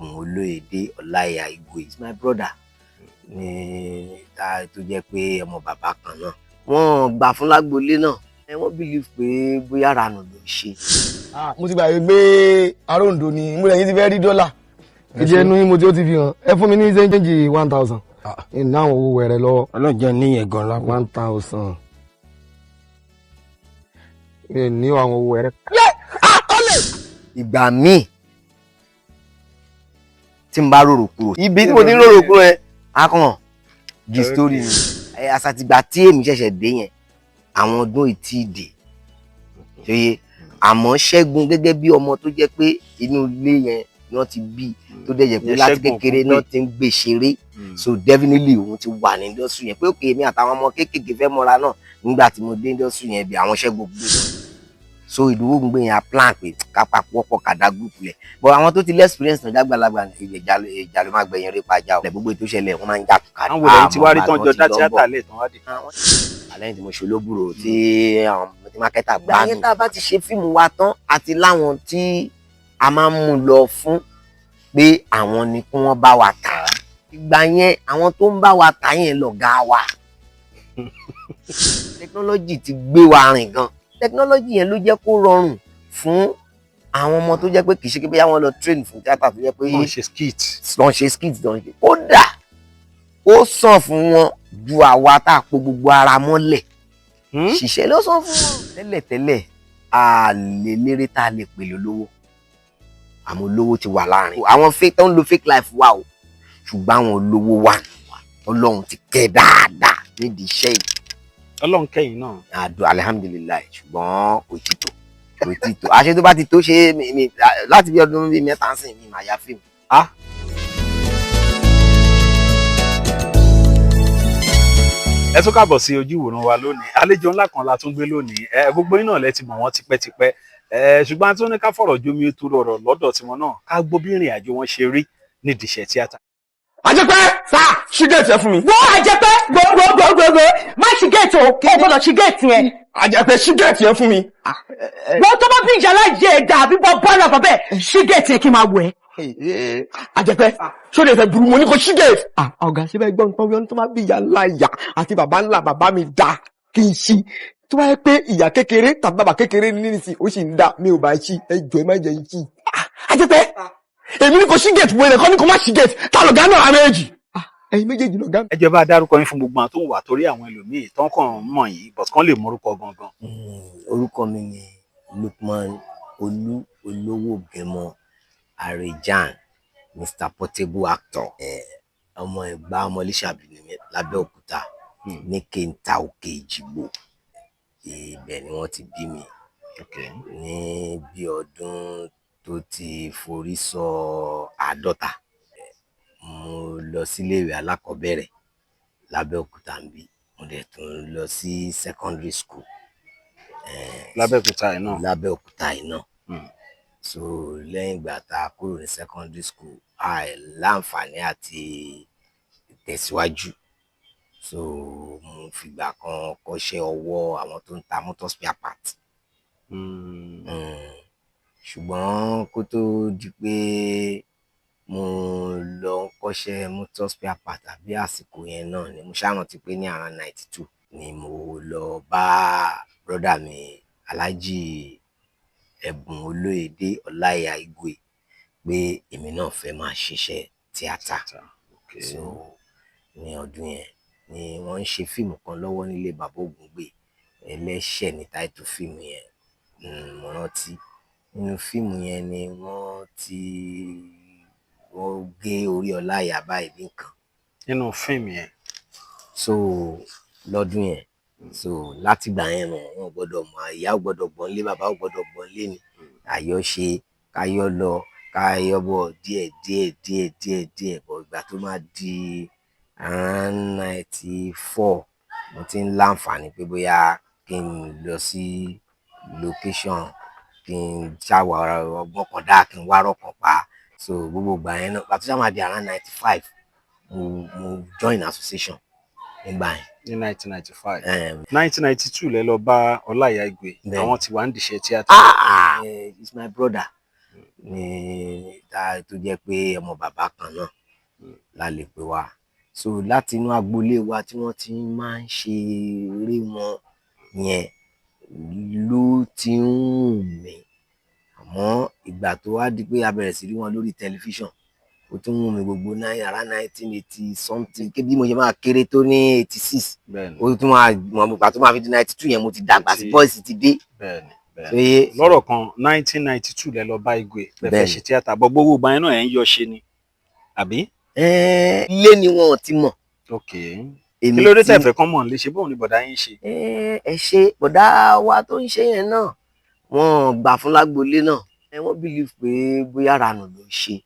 Ẹ̀bùn Olóyèdé Ọláìyá Igwe is my brother. Ní tó jẹ́ pé ọmọ bàbá kan náà. Wọ́n gbà fún lágbolé náà. Wọ́n believe pé bóyá ranù ló ṣe. Mo ti gbàgbé pé Aróǹdó ni mo lẹ́yìn ti fẹ́ rí dọ́là. Ìjẹ́ inú yín mo tí ó ti fi hàn. Ẹ fún mi ní ṣéǹjì 1000. Ìná àwọn owó wẹ̀rẹ̀ lọ. Ọlọ́jọ́ níyẹn gan lápò. 1000. Ní àwọn owó wẹ̀rẹ̀. Ìgbà míì tí n bá rorò kúrò. Ibi tí mo ti ń rorò kúrò yẹn, a kàn di story ni. Àsàtìgbà tí èmi ṣẹ̀ṣẹ̀ dé yẹn, àwọn ọdún ìtì dé. Ṣòye àmọ́ Ṣẹ́gun gẹ́gẹ́ bí ọmọ tó jẹ́ pé inú ilé yẹn ni wọ́n ti bí tó dẹ̀ jẹ́ pé láti kékeré náà ti ń gbé ṣeré. So definitely òun ti wà ní industry yẹn pé òkè èmi àtàwọn ọmọ kéékèèké fẹ́ mọ́ra náà nígbà tí mo dé industry yẹn bí àwọn Ṣẹ́gun gbé lọ. So Ìdòwú gbé yẹn a plan pé kápá púpọ̀ kàdá group lẹ̀. But àwọn tó ti less experience náà jágbàlagbà ìjà ló máa gbẹ̀yìn rí pàjá o. Gbogbo ètò ìṣẹ̀lẹ̀ wọ́n máa ń jà kàdá. Àwọn olè tí wá rí tán jọ dá tíátà lẹ̀ tán wá dé. Àlẹ́yìn tí mo ṣe olóbùrò tí àwọn mákẹ́tà gbá mi. Ìgbà yẹn tá a bá ti ṣe fíìmù wa tán àti láwọn tí a máa ń mú lọ fún pé àwọn ni kí wọ́n bá wa tà. Ìgbà yẹn àwọn tó ń bá wa tà yẹn lọ̀gá wa. Technology ti gbé wa rìn gan. Technology yẹn ló jẹ́ kó rọrùn fún àwọn ọmọ tó jẹ́ pé kì í ṣe pé bóyá wọ́n lọ train fún tíátà tó jẹ́ pé wọ́n ṣe skit. Kódà ó sàn fún wọn ju àwa tá a po gbogbo ara mọ́lẹ̀. Ṣiṣẹ́ ló sàn fún wọn. Tẹ́lẹ̀tẹ́lẹ̀ a lè lérè tá a lè pèlè olówó. Àmọ́ olówó ti wà láàrin. Àwọn fake tó ń lo fake life wà o. Ṣùgbọ́n àwọn olówó wà. Ọlọ́run ti kẹ́ dáadáa nídìí iṣẹ́ yìí. Ọlọ́run kẹ́yìn náà. Àdó alihamudulilayi ṣùgbọ́n kò tí tó. Àṣẹ tó bá ti tó ṣe mi láti bí ọdún bíi mẹ́ta sìn mi màá ya fíìmù. Ẹ tún káàbọ̀ sí ojú ìwòran wa lónìí. Àlejò ńlá kan la tún gbé lónìí. Gbogbo yín náà lẹ ti mọ̀ wọ́n tipẹ́tipẹ́. Ṣùgbọ́n a tún ní ká fọ̀rọ̀ jomi tó rọrọ̀ lọ́dọ̀ tiwọn náà ká gbọ́ bí ìrìn àjò wọn ṣe rí nídìí iṣẹ́ tíátà. Àjẹpẹ́ sá ṣí géètì ẹ fún mi. Wọ́n Àjẹpẹ́ gbogbogbò má ṣí géètì o kí ẹ gbọ́dọ̀ ṣí géètì yẹn. Àjẹpẹ́ ṣí géètì ẹ fún mi. Wọ́n tó bá bí ìjà láyé ẹ̀dá àbí bọ́ bọ́ọ̀lù bàbẹ́ ṣí géètì yẹn kí n máa wẹ̀. Àjẹpẹ́ ṣó lè fẹ́ burú mo ní kó ṣí géètì. Ọ̀gá ṣe bẹ́ẹ̀ gbọ́n nǹkan wíwọ́n tó máa bí ìyá ńlá ìyá àti bàbá ńlá bàbá mi dá kí n ṣí. Tó bá yẹ pé ìyá kékeré tàbí bàbá kékeré ní nísì ó sì ń dá mi ò bá ṣí ẹjọ́ ẹ má jẹ́ ṣí. Àjẹpẹ́ èmi ní kó ṣí géètì wọlé kọ́ ní kó má ṣí géètì tá lọ̀gá náà àmẹ́jì. Ẹ̀yin méjèèjì lọ̀gá mi. Ẹ jẹ́ bá dárúkọ yín fún gbogbo àwọn tó ń wà torí àwọn ẹlòmíì tán kàn mọ̀ yìí but kán lè mọ orúkọ gangan. Orúkọ mi ni Lukman Olówó Gẹmọ Arejan, Mr. Portable actor. Ọmọ Ẹ̀gbá ọmọ Lísàbí ni Lábẹ́òkúta ní Kenta Òkè Ìjìgbò. Ibẹ̀ ni wọ́n ti bí mi. Ní bí ọdún tó ti forí sọ 50. Mo lọ síléèwé alákọ̀ọ́bẹ̀rẹ̀ Lábẹ́òkúta ń bí. Mo dẹ̀ tún lọ sí secondary school. Lábẹ́òkúta yìí náà. Lábẹ́òkúta yìí náà. So lẹ́yìn ìgbà tá a kúrò ní secondary school láǹfààní àti tẹ̀síwájú. So mo fìgbà kan kọ́ṣẹ́ ọwọ́ àwọn tó ń ta motor spare part. Ṣùgbọ́n kó tó di pé mo lọ kọ́ṣẹ́ motor spare part àbí àsìkò yẹn náà ni mo ṣàrántí pé ní around 92 ni mo lọ bá brọ́dà mi Alhaji Ẹ̀bùn Olóyèdé Ọláìyá Igwe pé èmi náà fẹ́ máa ṣiṣẹ́ tíátà. So ní ọdún yẹn ni wọ́n ń ṣe fíìmù kan lọ́wọ́ nílé Bàbá Ògúngbè. Ẹlẹ́ṣẹ̀ ní táìtù fíìmù yẹn. Mo rántí nínú fíìmù yẹn ni wọ́n gé orí Ọláìyá báyìí bí nǹkan. Nínú fíìmù yẹn. So lọ́dún yẹn so láti gbà yẹn wọn gbọ́dọ̀ mọ̀ ìyá ò gbọ́dọ̀ gbọ́n lé bàbá ò gbọ́dọ̀ gbọ́n lé ni. Àyọ̀ṣe káyọ̀ lọ káyọ̀ bọ̀ díẹ̀ bọ̀ ìgbà tó máa di around 94 mo ti ń láǹfààní pé bóyá kí n lọ sí location kí n ṣàwọ̀ ọgbọ́n kan dá kí n wá rọ̀kàn pa. So gbogbo ìgbà yẹn náà pàtó ṣáà máa di around 95 mo join association nígbà yẹn. Ní 1995. 1992 lẹ lọ bá Ọláìyá Igwe. Àwọn tí wà ń dìṣẹ́ tíátà. He's my brother. ní tó jẹ́ pé ọmọ bàbá kan náà la lè pè wá. So láti inú agboolé wa tí wọ́n ti máa ń ṣe eré wọn yẹn ló ti ń wù mí. Àmọ́ ìgbà tó wá di pé a bẹ̀rẹ̀ sí rí wọn lórí tẹlifíṣàn, ó tún wù mí gbogbo náírà 1980 something, kí bí mo ṣe máa kéré tó ní 86, ó tún máa mọ̀ nípa tó máa fi di 92 yẹn mo ti dàgbà sí Boys ti dé. Lọ́rọ̀ kan 1992 lẹ lọ bá Igwe lẹ fẹ́ ṣe tíátà, bọ́ gbogbo ìgbà yẹn náà ẹ̀ ń yọ ṣe ni àbí? Ilé ni wọn ò ti mọ̀. Kí ló dé tẹ́ fẹ́ kán mọ̀ lè ṣe bóun ni bọ̀dá yín ṣe? Ẹ ṣe bọ̀dá wa tó ń ṣe yẹn náà wọ́n gbà fún lágboolé náà, wọ́n believe pé bóyá ranù ló ń ṣe.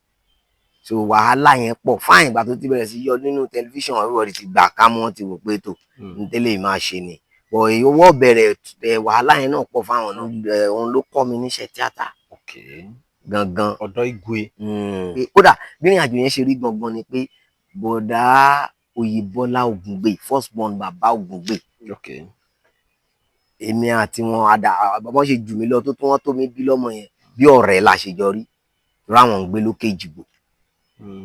So wàhálà yẹn pọ̀ fáìn ìgbà tó ti bẹ̀rẹ̀ sí yọ nínú tẹlifíṣàn, everybody ti gbà ká mọ́, ti wò pé tó ní tẹ́lẹ̀ máa ṣe ni. Bọ̀ owó bẹ̀rẹ̀ wàhálà yẹn náà pọ̀ fáwọn òun ló kọ́ mi níṣẹ́ tíátà gangan. Ọ̀dọ̀ Igwe. Kódà bí ìrìn àjò yẹn ṣe rí gangan ni pé bọ̀dá Oyèbọ́lá Ògúngbè, first born bàbá Ògúngbè, èmi àti wọn bàbá ṣe jù mí lọ tó wọ́n tó mi bí lọ́mọ yẹn bí ọ̀rẹ́ la ṣe jọ rí, ráwọn ń gbé lókè Ìjìgbò.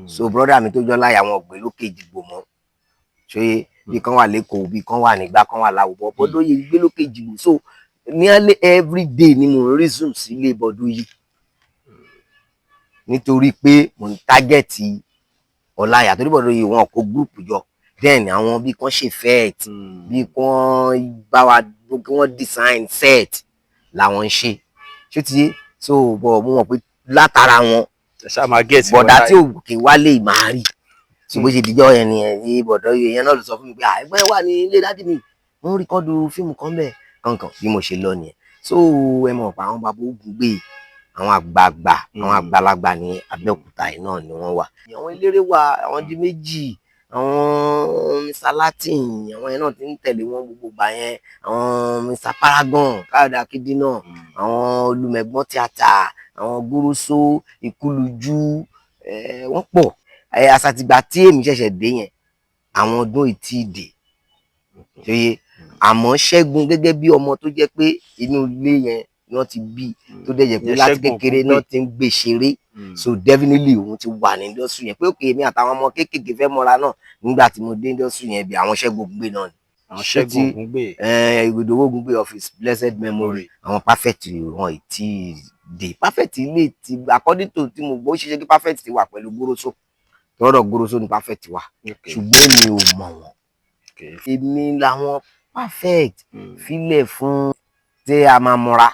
So brother mi tó jọ láyà wọn gbé lókè Ìjìgbò mọ́, ṣé bí kan wà lẹ́kọ̀ọ́ bí kan wà nígbà kan wà láwùjọ, Bọ́dóyè gbé lókè Ìjìgbò. So nearly every day ni mo resume sílé Bọ́dóyè nítorí pé mo ń tágẹ́ẹ̀tì Ọláìyá, torí Bọ́dóyè wọn kó gúrùpù jọ, then àwọn bí kan ṣe fet, bí kan bá wa kí wọ́n design set làwọn ń ṣe, ṣé ti yé. So bọ̀ mo mọ̀ pé látara wọn bọ̀dá tí òkè wálé máa rí. So bó ṣe dijọ́ yẹn ni ní Bọ́dóyè yẹn náà ló sọ fún mi pé ẹgbẹ́ wà ní ilé dádì mi, wọ́n ń rìkọ́dù fíìmù kan bẹ́ẹ̀ kankan, bí mo ṣe lọ nìyẹn. So ẹ mọ̀ pé àwọn bàbá Ògúngbè, àwọn àgbààgbà, àwọn àgbàlagbà ní Abẹ́òkúta yìí náà ni wọ́n wà. Àwọn eléré wa, àwọn di méjì, àwọn Mr Latin, àwọn yẹn náà ti ń tẹ̀lé wọn gbogbo gbà yẹn, àwọn Mr Paragon, Káyọ̀dé Akíndínà, àwọn Olùmẹ̀gbọ́n tíátà, àwọn Gúrúsó, Ìkúlùjú, wọ́n pọ̀. Àsàtìgbà tí èmi ṣẹ̀ṣẹ̀ dé yẹn àwọn ọdún ìtìdè, ṣòye. Àmọ́ Ṣẹ́gun gẹ́gẹ́ bí ọmọ tó jẹ́ pé inú ilé yẹn ni wọ́n ti bí, tó dẹ̀ jẹ́ pé láti kékeré náà ti ń gbé ṣeré. So definitely òun ti wà ní industry yẹn pé òkè èmi àtàwọn ọmọ kéékèèké fẹ́ mọ́ra náà nígbà tí mo dé industry yẹn bí àwọn Ṣẹ́gun Ògúngbè náà ni. Àwọn Ṣẹ́gun Ògúngbè. Ìgbòdòwò Ògúngbè of his blessed memory. Àwọn Perfect wọn ìtì dé. Perfect ilé ti according to tí mo gbọ́ ṣe kí Perfect ti wà pẹ̀lú Gúrúsó. Tọ́rọ̀ Gúrúsó ni Perfect wà. Ṣùgbọ́n mi ò mọ̀ wọ́n. Èmi làwọn Perfect filẹ̀ fún tí a máa mọ́ra.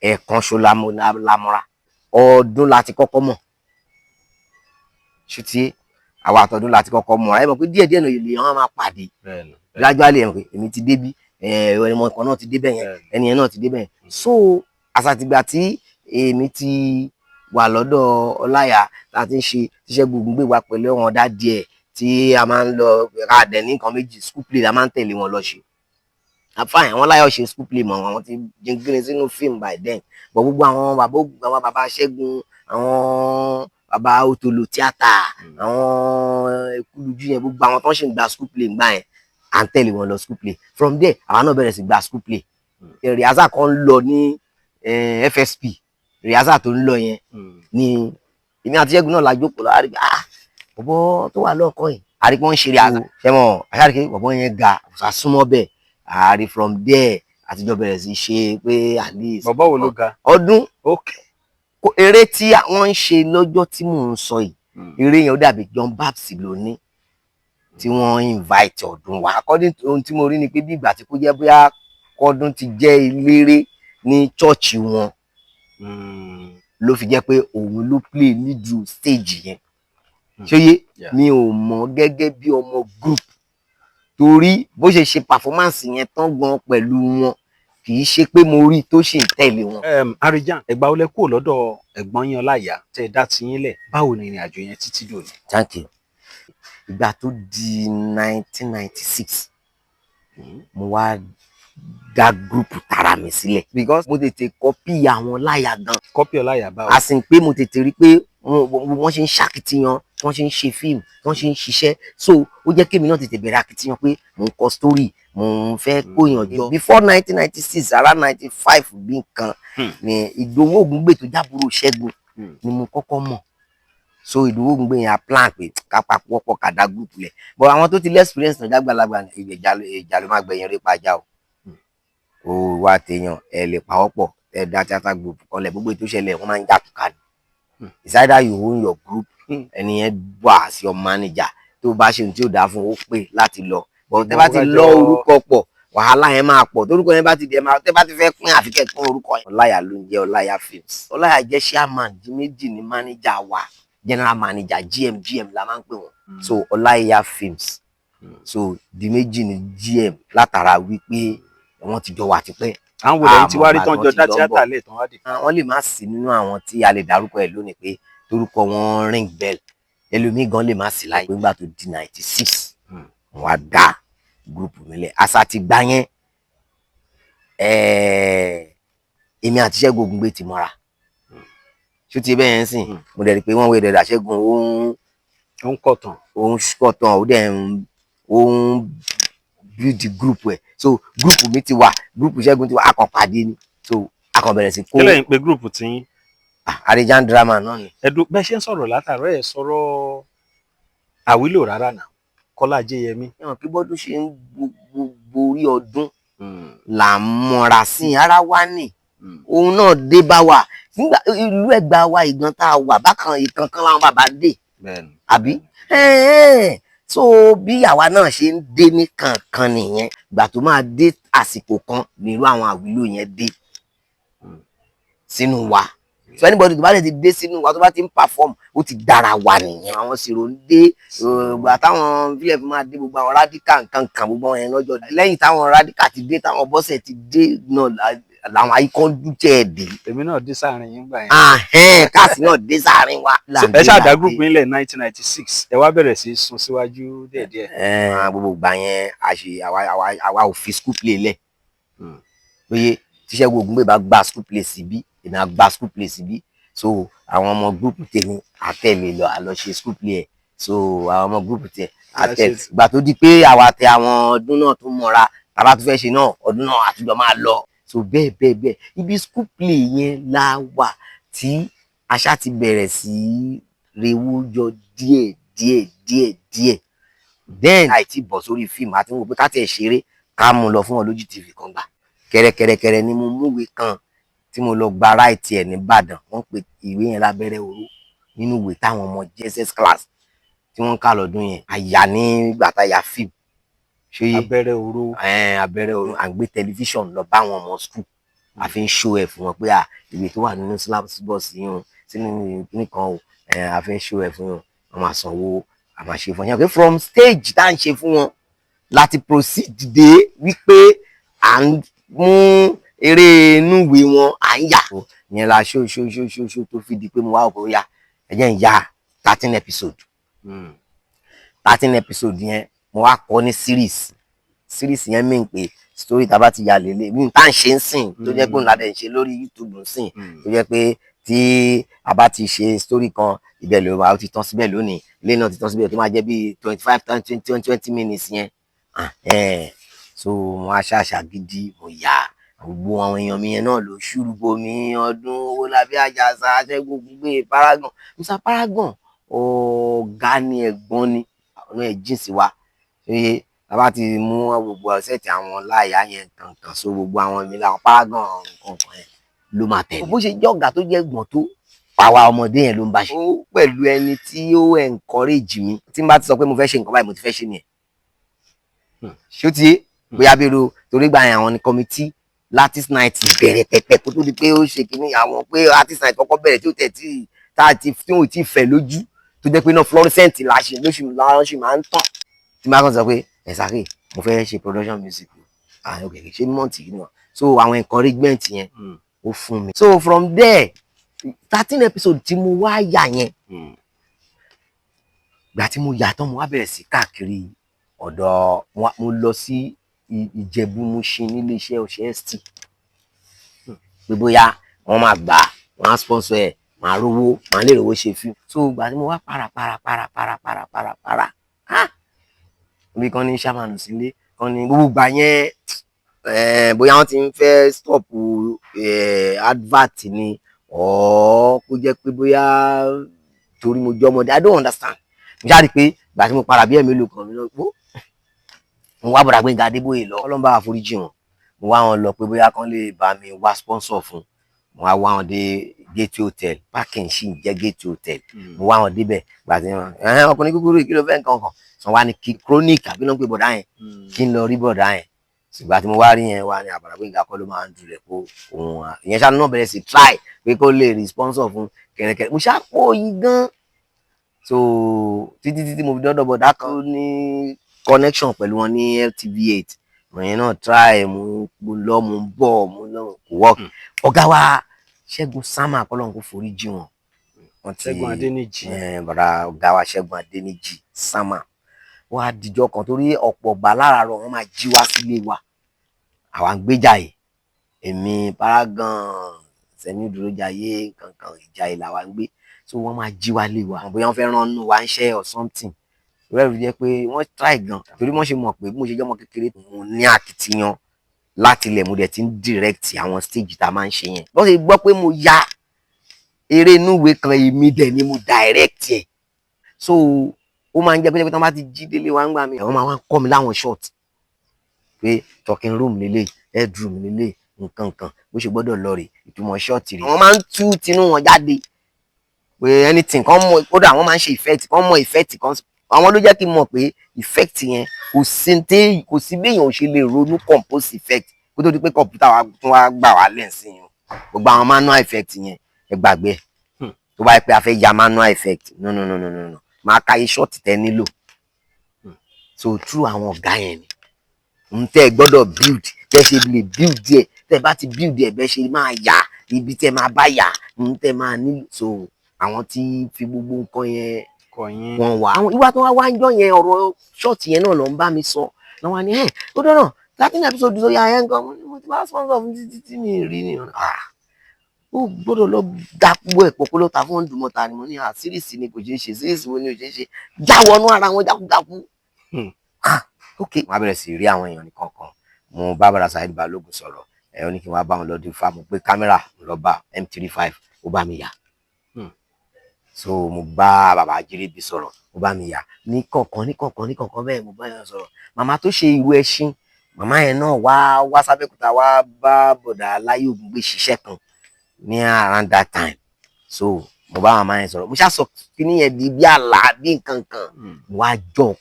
Ẹ̀ẹ̀kan ṣo la mọ́ra. Ọdún láti kọ́kọ́ mọ̀. Ṣùtì àwa àtọdún láti kọ́kọ́ mọ̀. Ẹ mọ̀ pé díẹ̀díẹ̀ náà lè wọ́n máa pàdé. Gradually ẹ̀ pé èmi ti débí, ọmọ kan náà ti débẹ̀ yẹn, ẹni yẹn náà ti débẹ̀ yẹn. So àsàtìgbà tí èmi ti wà lọ́dọ̀ Ọláìyá láti ń ṣe tíṣẹ́ Ògúngbè wa pẹ̀lú ọ̀hún dádì ẹ̀ tí a máa ń lọ ra dẹ̀ ní nǹkan méjì, school play la máa ń tẹ̀lé wọn lọ ṣe. Fine, àwọn Láyọ̀ ṣe school play mọ̀ àwọn ti jingire sínú film by then. But gbogbo àwọn bàbá Ṣẹ́gun, àwọn bàbá Otolo tíátà, àwọn Ìkúlùjú yẹn, gbogbo àwọn tó ń ṣe gba school play gbà yẹn à ń tẹ̀lé wọn lọ school play. From there àwa náà bẹ̀rẹ̀ sí gba school play. Rìhásà kan ń lọ ní FSP, rìhásà tó ń lọ yẹn ni èmi àti Ṣẹ́gun náà la jókòó lọ àrígbà bọ̀bọ̀ tó wà lọ́ọ̀kọ́ yìí àrígbà wọn ń ṣe rìhásà ṣẹ́mọ̀ àṣàríkè bọ̀bọ̀ yẹn ga àsúnmọ́ bẹ́ẹ̀ àárí from there àtijọ́ bẹ̀rẹ̀ sí ṣe pé at least. Bọ̀bọ̀ wo ló ga? Ọdún eré tí wọ́n ń ṣe lọ́jọ́ tí mò ń sọ yìí, eré yẹn ó dàbí John Babs ló ní tí wọ́n invite Ọdún wá. According to ohun tí mo rí ni pé bí ìgbà tí kò jẹ́ bóyá Ọdún ti jẹ́ eléré ní chọ́ọ̀chì wọn ló fi jẹ́ pé òun ló play lead stage yẹn. Ṣóyé mi ò mọ̀ gẹ́gẹ́ bí ọmọ group torí bó ṣe ṣe performance yẹn tán gan pẹ̀lú wọn kì í ṣe pé mo rí tó ṣì ń tẹ̀lé wọn. Arijan, ẹgbà ó lẹ kúrò lọ́dọ̀ ẹ̀gbọ́n yín Ọláìyá tẹ́ ẹ dá ti yín lẹ̀, báwo ni ìrìn àjò yẹn títí dòní? Thank you. Ìgbà tó di 1996 mo wá dá group tara mi sílẹ̀ because mo tètè copy àwọn Ọláìyá gan. Copy Ọláìyá báwo? Àsìn pé mo tètè rí pé wọ́n ṣe ń ṣàkitiyan tí wọ́n ṣe ń ṣe fíìmù tí wọ́n ṣe ń ṣiṣẹ́ so ó jẹ́ kémi náà tètè bẹ̀rẹ̀ akitiyan pé mò ń kọ story mò ń fẹ́ kóyàn jọ. before 1996 around 95 bí nǹkan ni Ìdòwú Ògúngbè tó jábúrò Ṣẹ́gun ni mo kọ́kọ́ mọ̀ so Ìdòwú Ògúngbè yẹn a plan pé ká papọ̀ pọ̀ ká dá group lẹ̀ but àwọn tó ti lé experience náà jágbàlagbà ìjà ló máa gbẹ̀yìn rí pàjá o wá téèyàn ẹ lè pawọ́ pọ̀ ẹ dá theatre group kan lẹ̀ gbogbo ètò ìṣẹ̀lẹ̀ wọ́n máa ń jà kíkà ni it's either you own your group ẹni yẹn wà sí your manager tó bá ṣe ohun tí ó dáa fún ó pè láti lọ but tẹ́ bá ti lọ orúkọ pọ̀ wàhálà yẹn máa pọ̀ torúkọ yẹn bá ti dẹ̀ máa tẹ́ bá ti fẹ́ pín àfikẹ́ pín orúkọ yẹn. Ọláyà ló ń jẹ́ Ọláyà Films. Ọláyà jẹ́ chairman di méjì ní manager wa general manager GM la máa ń pè wọ́n so Ọláyà Films so di méjì ní GM látara wípé wọ́n ti jọ wà tipẹ́. àwọn wòlé tí wàá rí tán jọ dá tíátà lè tán wá dì. wọ́n lè má sí nínú àwọn tí a lè dárúkọ ẹ̀ lónìí pé torúkọ wọn ring bell ẹlòmíì gan lè má sí láì pé nígbà tó di 96 wọ́n á dá gúrùpù mi lẹ̀ àṣà ti gbá yẹn èmi àti Ṣẹ́gun Ògúngbè ti mọ́ra ṣó ti bẹ́ẹ̀ yẹn sìn mo dẹ̀ rí pé wọ́n wé dẹ̀dà Ṣẹ́gun òun kọ̀tàn ó dẹ̀ ń build group ẹ̀ so group mi ti wà group Ṣẹ́gun ti wà a kàn pàdé ni so a kàn bẹ̀rẹ̀ sí kó. kí lẹ́yìn pé group ti yín. Arijan drama náà ni. ẹ̀dùn bẹ́ẹ̀ ṣe ń sọ̀rọ̀ látàárọ̀ ẹ̀ sọ̀rọ̀ àwílò rárá náà Kọ́lá Ajéyẹmí. ẹ̀wọ̀n kí bọ́dún ṣe ń borí ọdún là ń mọ́ra sí ara wa ní òun náà dé bá wa nígbà ìlú Ẹ̀gbá wa ìgbọ́n tá a wà bákan ìkankan láwọn bàbá dé àbí so bí àwa náà ṣe ń dé ní kankan nìyẹn ìgbà tó máa dé àsìkò kan nírú àwọn àwílò yẹn dé sínú wa so anybody tó bá lè ti dé sínú wa tó bá ti ń perform ó ti dára wa nìyẹn àwọn sèrò ń dé ìgbà táwọn vlf máa dé gbogbo àwọn radical nǹkan gbogbo àwọn yẹn lọ́jọ́ lẹ́yìn táwọn radical ti dé táwọn bọ́sẹ̀ ti dé náà làwọn ayíkọ́jú jẹ́ ẹ̀dẹ́. èmi náà dé sáàrin yín gbà yẹn. káàsì náà dé sáàrin wa. ẹ ṣáàdá group nílẹ̀ 1996 ẹ wá bẹ̀rẹ̀ sí sún síwájú díẹ̀díẹ̀. gbogbo gbà yẹn àwa ò fi school play lẹ̀ lóye tí Ṣẹ́gun Ògúngbè bá gba school play síbí èmi á gba school play síbí so àwọn ọmọ group tèmi àtẹ̀lé lọ àlọ́ ṣe school play ẹ̀ so àwọn ọmọ group tẹ̀ àtẹ̀lé ìgbà tó di pé àwa tẹ àwọn ọdún náà tó mọ́ra tàbá tó fẹ́ ṣe náà ọdún náà àtijọ́ máa lọ so bẹ́ẹ̀ ibi school play yẹn la wà tí aṣá ti bẹ̀rẹ̀ sí rewó jọ díẹ̀ then àìtí bọ̀ sórí fíìmù àti wò pé ká tẹ̀ ṣeré ká mú lọ fún wọn lójú tv kan gbà kẹrẹkẹrẹ ni mo múwèé kan tí mo lọ gba ráìtì ẹ̀ nìbàdàn wọ́n pe ìwé yẹn lábẹ́rẹ́ oró nínú ìwé táwọn ọmọ JSS class tí wọ́n ń kà lọ́dún yẹn àyà nígbà tá a ya fíìmù ṣé abẹ́rẹ́ oró à ń gbé tẹlifíṣàn lọ bá àwọn ọmọ skul a fi ń show ẹ̀ fún wọn pé ìwé tó wà nínú syllabus yìí o sínú nìkan o a fi ń show ẹ̀ fún wọn wọ́n máa sanwó a máa ṣe fún yẹn pé from stage tá à ń ṣe fún wọn láti proceed dé wípé à ń mú eré inú ìwé wọn à ń yà yẹn la ṣó tó fi di pé mo wá òkú ya ẹ jẹ́ ń ya 13 episode 13 episode yẹn mo wá kọ ní series yẹn mí pé story tá a bá ti ya lélẹ̀ mi tá à ń ṣe ń sìn tó jẹ́ pé òun ládẹ́ ń ṣe lórí YouTube ń sìn tó jẹ́ pé tí a bá ti ṣe story kan ibẹ̀ ló wà ó ti tán síbẹ̀ lónìí ilé náà ti tán síbẹ̀ tó máa jẹ́ bí 20 minutes yẹn so mo aṣáṣá gidi mo yà gbogbo àwọn èèyàn mi yẹn náà ló ṣùrù bomi ọdún Owólabí Àjàsà Ṣẹ́gun Ògúngbè Paragon Mr Paragon ọ̀gá ni ẹ̀gbọ́n ni ọ̀nà ẹ̀ jìn sí wa ṣe bàbá ti mú gbogbo ọ̀sẹ̀ tí àwọn láyà yẹn kankan so gbogbo àwọn mi làwọn Paragon nǹkan yẹn ló máa tẹ̀lé bó ṣe jẹ́ ọ̀gá tó jẹ́ ẹ̀gbọ́n tó àwa ọmọdé yẹn ló ń bá ṣe ó pẹ̀lú ẹni tí ó encourage mi tí n bá ti sọ pé mo fẹ́ ṣe nǹkan báyìí mo ti fẹ́ ṣe nìyẹn ṣé ó ti yé bóyá bẹ́ẹ̀ torí gbà yẹn àwọn ní committee artist night bẹ̀rẹ̀ pẹ̀pẹ̀ kó tó di pé ó ṣe kínní àwọn pé artist night kọ́kọ́ bẹ̀rẹ̀ tí ó tẹ̀ tí ò tí fẹ̀ lójú tó jẹ́ pé náà fluorescent lóṣù máa ń tàn tí máa kàn sọ pé ẹ̀ sáré mo fẹ́ ṣe production music ok ṣé mọ́ǹtì yìí náà so àwọn encouragement yẹn ó fún mi so from there 13 episode tí mo wá yà yẹn gbà tí mo yà tán mo wá bẹ̀rẹ̀ sí káàkiri ọ̀dọ̀ mo lọ sí Ìjẹ̀bú Mùṣín nílé iṣẹ́ ọṣẹ st pé bóyá wọ́n máa gbà wọ́n á sponsor ẹ̀ màá rówó màá lè rówó ṣe fíìmù. So ìgbà tí mo wá para bí kan ní sàmánù sílé kan ní gbogbo ìgbà yẹn bóyá wọ́n ti ń fẹ́ stop advert ni kó jẹ́ pé bóyá torí mo jẹ́ ọmọdé I don't understand. Mo ṣáà rí i pé ìgbà tí mo para bí ẹ̀mí olùkọ́ mi náà mo wá bọ̀dà Gbénga Adébóyè lọ Ọlọ́run bá wa foríjì wọn mo wá wọn lọ pé bóyá kan lè bá mi wá sponsor fún mo wá wọn dé Gateway Hotel parking ṣì ń jẹ́ Gateway Hotel mo wá wọn débẹ̀ gbà tí wọn ọkùnrin kúkúrú ìkìlọ̀ fẹ́ nǹkan kan sọ wá ní kí chronic àbí náà pé bọ̀dà yẹn kí n lọ rí bọ̀dà yẹn ṣùgbọ́n tí mo wá rí yẹn wá ní Bọ̀dà Gbénga kọ́ ló máa ń dùn rẹ̀ kó òun ìyẹn ṣáà náà bẹ̀rẹ̀ sí try pé kó lè rí sponsor fún kẹ̀rẹ̀kẹ̀rẹ̀ mo ṣáà pọ̀ yìí gan so títí mo fi dọ́dọ̀ bọ̀dà kan ní connection pẹ̀lú wọn ní LTV8 ìyẹn náà try mo lọ mo ń bọ̀ mo náà kò work ọ̀gá wa Ṣẹ́gun Sámà kọ́lọ́n kó forí jì wọn. Ṣẹ́gun Adéníjì bọ̀dà ọ̀gá wa Ṣẹ́gun Adéníjì Sámà wọ́n á dijọ́ kan torí ọ̀pọ̀ gbà láràárọ̀ wọ́n máa jí wá sílé wa àwa ń gbéjàyè èmi Paragon Sẹ̀mí Dúrójayé kankan Ìjàyè làwa ń gbé so wọ́n máa jí wá lé wa bóyá wọ́n fẹ́ rán nù wá ń ṣe or something rẹ́rù jẹ́ pé wọ́n try gan torí wọ́n ṣe mọ̀ pé mo ṣe jẹ́ ọmọ kékeré mo ní akitiyan láti ilẹ̀ mo dẹ̀ ti ń direct àwọn stage tá a máa ń ṣe yẹn bọ́n ṣe gbọ́ pé mo ya eré inú ìwé kan èmi dẹ̀ ni mo direct ẹ̀ so ó máa ń jẹ́ pé tí wọ́n bá ti jí délé wa ń gbà mí àwọn máa ń kọ́ mi láwọn short pé talking room lélẹ̀ headroom lélẹ̀ nǹkan bó ṣe gbọ́dọ̀ lọ rè ìtumọ̀ short rè wọ́n máa ń tú tinú wọn jáde pé anything kan mọ̀ kódà wọ́n máa ń ṣe effect kan mọ̀ effect kan àwọn ló jẹ́ kí n mọ̀ pé effect yẹn kò sí béèyàn ò ṣe lè ronú compose effect kó tó di pé kọ̀ǹpútà wa tún wá gbà wá lẹ́sìn yẹn gbogbo àwọn manual effect yẹn ẹ gbàgbé tó bá yẹ pé a fẹ́ ya manual effect no máa ka iye short tẹ nílò so through àwọn ọ̀gá yẹn ni n tẹ́ gbọ́dọ̀ build tẹ́ ṣe lè build díẹ̀ tẹ́ bá ti build ẹ̀ bẹ́ ṣe máa yá ibi tẹ́ máa bá yá n tẹ́ máa nílò so àwọn tí fi gbogbo nǹkan yẹn wọ́n wá àwọn ìwà tó wá ń jọ yẹn ọ̀rọ̀ short yẹn náà ló ń bá mi sọ lọ́wọ́ wa ni ó dáná 13 episode tó yà ẹ̀ ń gan mo ti bá sponsor fún títí mi rí ni ó gbọ́dọ̀ lọ dàpọ̀ ẹ̀pọ̀ kó ló ta fún ọdúnmọ́ta ni mo ní síríìsì ni kò ṣeé ṣe síríìsì wo ni ò ṣeé ṣe jáwọnú ara wọn jákújákú ok wọn á bẹ̀rẹ̀ sí rí àwọn èèyàn nìkan kan mo bá Bàbá Saheed Balógun sọ̀rọ̀ ó ní kí wọ́n bá wọn lọ́dún ifá mo pé kámẹ́rà lọ bá M35 ó bá mi yà so mo bá bàbá Ajírébi sọ̀rọ̀ ó bá mi yà ní kọ̀ọ̀kan bẹ́ẹ̀ mo bá yẹn sọ̀rọ̀ màmá tó ṣe ìwé ẹṣin màmá yẹn náà wá sábẹ́kúta wá bá bọ̀dà Láyé Ògúngbè ṣiṣẹ́ kan ní around that time so mo bá màmá yẹn sọ̀rọ̀ mo ṣàṣọ kíní yẹn di bí àlá bí nǹkan wá jọ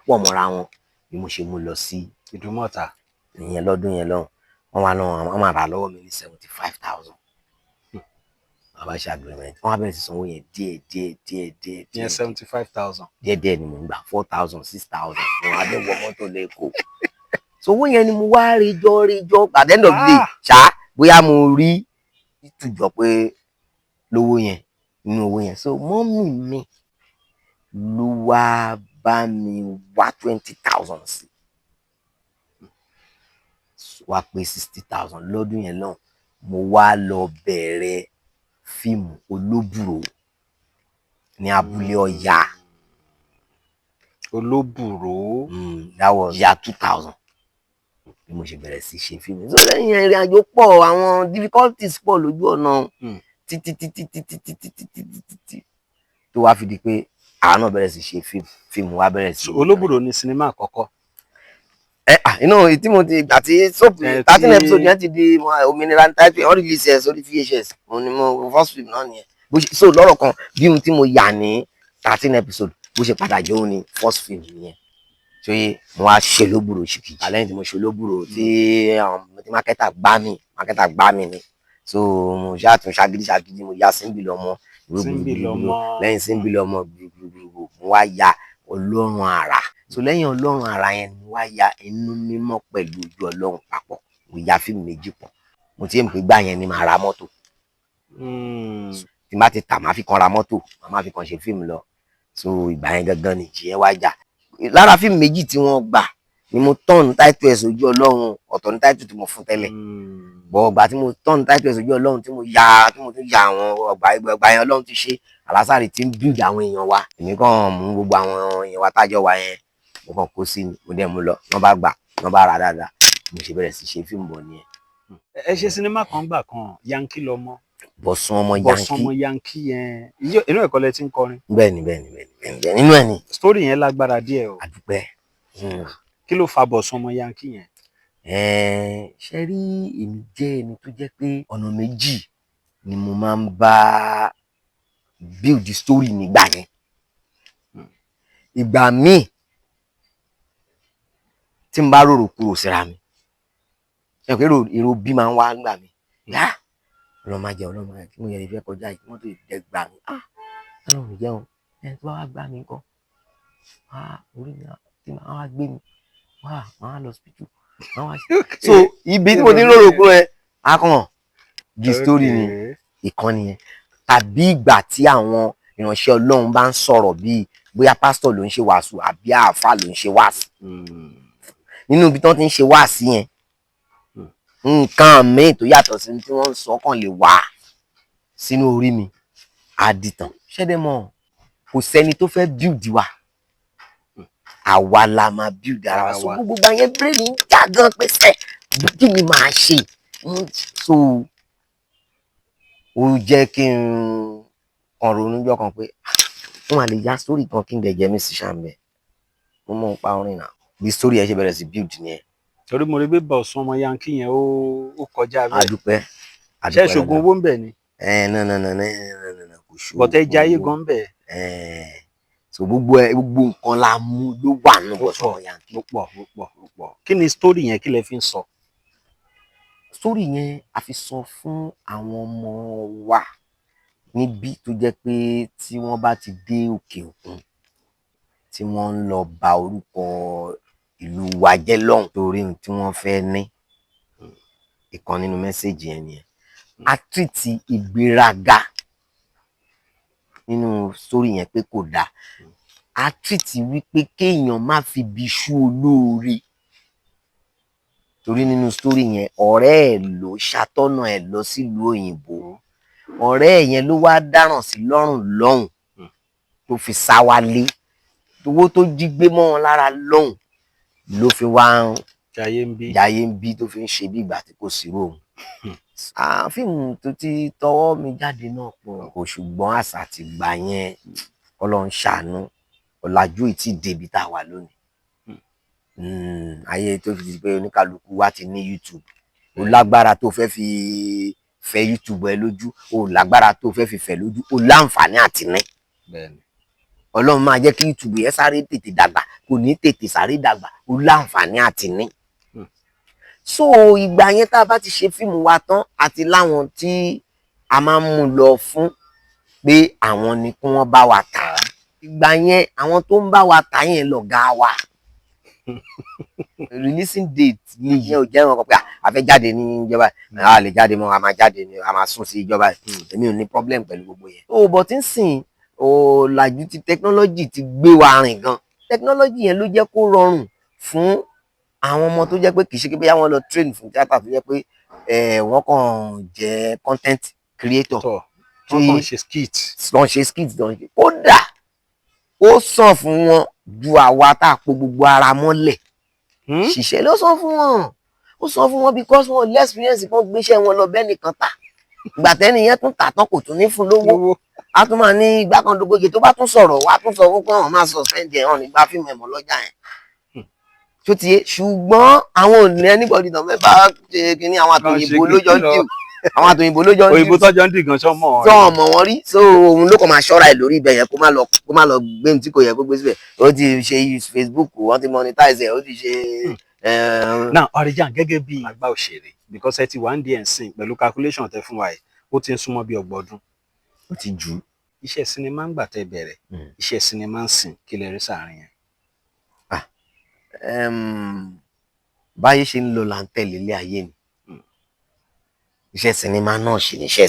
pọ̀ mọ́ra wọn bí mo ṣe mú lọ sí Ìdúmọ̀tà ìyẹn lọ́dún yẹn lọ́hùn wọ́n máa rà lọ́wọ́ mi ní 75,000 bàbá ṣe agreement wọ́n á bẹ̀rẹ̀ sí sanwó yẹn díẹ̀ yẹn 75,000 díẹ̀ ni mo ń gbà 4,000 6,000 mo wá dé wọ mọ́tò lẹ́kọ̀ọ́ so owó yẹn ni mo wá rejọ́ at the end of the day ṣá bóyá mo rí ìtùjọ pé lówó yẹn nínú owó yẹn so mọ́mì mi ló wá bá mi wá 20,000 sí wá pé 60,000 lọ́dún yẹn náà mo wá lọ bẹ̀rẹ̀ fíìmù Olóbùrò ní Abúlé Ọ̀yà Olóbùrò that was year 2000 bí mo ṣe bẹ̀rẹ̀ sí ṣe fíìmù so lẹ́yìn ìrìn àjò pọ̀ àwọn difficulties pọ̀ lójú ọ̀nà títí tó wá fi di pé àwọn náà bẹ̀rẹ̀ sí ṣe fíìmù wa bẹ̀rẹ̀ sí. Olóbùrò ni sinimá àkọ́kọ́. inú tí mo ti àti soap 13 episode yẹn ti di òmìnira type all release ẹ̀ sórí VHS òun ni mo first film náà nìyẹn so lọ́rọ̀ kan bí ohun tí mo yà ní 13 episode bó ṣe padà jẹ́ òun ni first film nìyẹn so yé mo wá ṣe Olóbùrò ṣìkì lẹ́yìn tí mo ṣe Olóbùrò tí mákẹ́tà gbá mi ni so mo ṣàtún ṣagídí mo ya Símbì lọ́mọ lẹ́yìn Símbì lọ́mọ gbùgbùgbùgbù mo wá ya Ọlọ́run Àrà so lẹ́yìn Ọlọ́run Àrà yẹn mo wá ya Inú Mímọ́ pẹ̀lú Ojú Ọlọ́run papọ̀ mo ya fíìmù méjì pọ̀ mo ti mọ̀ pé gbà yẹn ni màá ra mọ́tò tí má ti tà má fi kan ra mọ́tò má fi kan ṣe fíìmù lọ so ìgbà yẹn gangan ni ìjì yẹn wá jà lára fíìmù méjì tí wọ́n gbà ni mo turn title ẹ̀ sójú Ọlọ́run, ọ̀tọ̀ ní title tí mo fún tẹ́lẹ̀. Bọ̀ ọgbà tí mo turn title ẹ̀ sójú Ọlọ́run tí mo tún ya àwọn ọgbà yẹn Ọlọ́run ti ṣe Alásàrì tí ń build àwọn èèyàn wa. Èmi kàn mú gbogbo àwọn èèyàn wa tájọ wa yẹn mo kàn kó sí ni mo dẹ̀ mú lọ wọ́n bá gbà wọ́n bá rà dáadáa mo ṣe bẹ̀rẹ̀ sí ṣe fíìmù bọ̀ nìyẹn. ẹ ṣe sinimá kan gbà kan Yankee lọmọ. Bọ̀sún ọmọ Yankee yẹn inú ẹ̀kọ́ lẹ ti ń kọrin. bẹ́ẹ̀ni nínú ẹ̀ ni. story yẹn lágbára díẹ̀ o. àdúpẹ́. kí ló fa Bọ̀sún ọmọ Yankee yẹn. ṣe rí èmi jẹ́ ẹni tó jẹ́ pé ọ̀nà méjì ni mo máa ń bá build the story nígbà yẹn. Ìgbà míì tí n bá rorò kúrò síra mi ṣe pé èrò bí máa ń wá nígbà mi ọlọ́mọ máa jẹ kí mo yẹ ìfẹ́ kọjá yìí mọ́tò ìfẹ́ gbà mí ọlọ́run jẹun ẹni tó bá wá gbà mí nǹkan orí mi tí máa wá gbé mi máa lọ hospital so ibi tí mo ti ń rorò kúrò ẹ akàn the story ni ìkànnì yẹn tàbí ìgbà tí àwọn ìránṣẹ́ Ọlọ́run bá ń sọ̀rọ̀ bíi bóyá pásítọ̀ ló ń ṣe wàásù àbí àáfà ló ń ṣe wàásù nínú ibi tí wọ́n ti ń ṣe wàásù yẹn nǹkan míì tó yàtọ̀ sí tí wọ́n ń sọ kàn lè wá sínú orí mi àdìtàn ṣẹ́dẹ̀mọ̀ kò sẹ́ni tó fẹ́ build wa àwa la máa build ara wa so gbogbo gbà yẹn brain ń já gan pèsè kí ni màá ṣe so ó jẹ́ kí n kàn ronú jọ́ kan pé wọ́n á lè ya story kan kí n dẹ̀ jẹ́ musician bẹ́ẹ̀ mo mọ̀ ń pa orin náà bí story ẹ̀ ṣe bẹ̀rẹ̀ sí build nìyẹn. torí mo rí bí Bọ̀sún ọmọ Yankee yẹn ó kọjá bẹ́ẹ̀. àdúpẹ́ ṣe ṣògùn owó ń bẹ̀ ni. no kò ṣògùn. bọ̀tẹ́ jayé gan ń bẹ̀. so gbogbo nǹkan la mú ló wà nínú Bọ̀sún ọmọ Yankee. ó pọ̀ kí ni story yẹn kí lẹ fi ń sọ. story yẹn a fi sọ fún àwọn ọmọ wa níbí tó jẹ́ pé tí wọ́n bá ti dé òkè òkun tí wọ́n ń lọ ba orúkọ ìlú wa jẹ́ lọ́hùn torí tí wọ́n fẹ́ ní ìkan nínú mẹ́sẹ̀jì yẹn nìyẹn. A tìtì ìgbéraga nínú story yẹn pé kò dáa. A tìtì wípé kéèyàn má fi bí ṣú olóore torí nínú story yẹn ọ̀rẹ́ ẹ̀ ló ṣàtọ́nà ẹ̀ lọ sílùú òyìnbó ọ̀rẹ́ ẹ̀ yẹn ló wá dáràn sí lọ́rùn lọ́hùn tó fi sá wálé owó tó jí gbé mọ́ wọn lára lọ́hùn ló fi wá jayé ń bí tó fi ń ṣe bí ìgbà tí kò sí ròhùn. Fíìmù tó ti tọwọ́ mi jáde náà pọ̀ kò ṣùgbọ́n àṣà ti gbà yẹn Ọlọ́run ṣàánú ọ̀làjú ìtì débi tá a wà lónìí. Ayé tó fi di pé oníkálukú wa ti ní YouTube ó lágbára tó fẹ́ fi fẹ́ YouTube ẹ lójú ó lágbára tó fẹ́ fi fẹ́ lójú ó láǹfààní àti ní. Ọlọ́run máa jẹ́ kí YouTube yẹn sáré tètè dàgbà kò ní tètè sáré dàgbà ó láǹfààní àti ní. So ìgbà yẹn tá a bá ti ṣe fíìmù wa tán àti láwọn tí a máa ń mú lọ fún pé àwọn ni kí wọ́n bá wa tà á ìgbà yẹn àwọn tó ń bá wa tà yẹn lọ̀gá wa releasing date ni ìyẹn ò jẹ́ wọn pé a fẹ́ jáde ní ìjọba a lè jáde mọ́ a máa jáde ní a máa sún sí ìjọba èmi ò ní problem pẹ̀lú gbogbo yẹn. Bọ̀ tí ń sìn ọ̀làjú ti technology ti gbé wa rìn gan technology yẹn ló jẹ́ kó rọrùn fún àwọn ọmọ tó jẹ́ pé kì í ṣe pé bóyá wọ́n lọ train fún tíátà tó jẹ́ pé wọ́n kàn jẹ́ content creator wọ́n ṣe skit kódà ó sàn fún wọn ju àwa tá a po gbogbo ara mọ́lẹ̀ ṣiṣẹ́ ló sàn fún wọn ó sàn fún wọn because wọn less experience kan gbéṣẹ́ wọn lọ bẹ́ẹ̀ nìkan tà ìgbà tẹ́ni yẹn tún tà tán kò tún ní fún lówó a tún máa ní ìgbà kan dógójì tó bá tún sọ̀rọ̀ wá tún sọ fún pé wọ́n máa sọ sẹ́ńdì ẹ̀hàn nígbà fíìmù ẹ̀mọ́ lọ́jà yẹn tó ti yé ṣùgbọ́n àwọn ò ní anybody tán mẹ́fà ṣe kínní àwọn àtòyìnbó lójọ́ ń dì àwọn àtòyìnbó lójọ́ ń dì òyìnbó tọ́jọ́ ń dì gan sọ́mọ́ tó ọmọ wọn rí so òun ló kàn máa ṣọ́ra ẹ̀ lórí ibẹ̀ yẹn kó má lọ gbé ní tí kò yẹ kó gbé síbẹ̀ ó ti ṣe Facebook wọ́n ti monetize ẹ̀ ó ti ṣe. Now Orijan gẹ́gẹ́ bí àgbà òṣèré because ẹ ti wà ń di ẹ̀sìn pẹ̀lú calculation tẹ fún wa yìí ó ti ń súnmọ́ bí ọgbọ̀n ọdún ó ti jù. Iṣẹ́ sinimá ń gbà tẹ bẹ̀rẹ̀ iṣẹ́ sinimá ń sìn kí lè rí sáàrin yẹn. Báyé ṣe ń lọ là ń tẹ̀lé ilé ayé ni iṣẹ́ sinimá náà ṣe ní iṣẹ́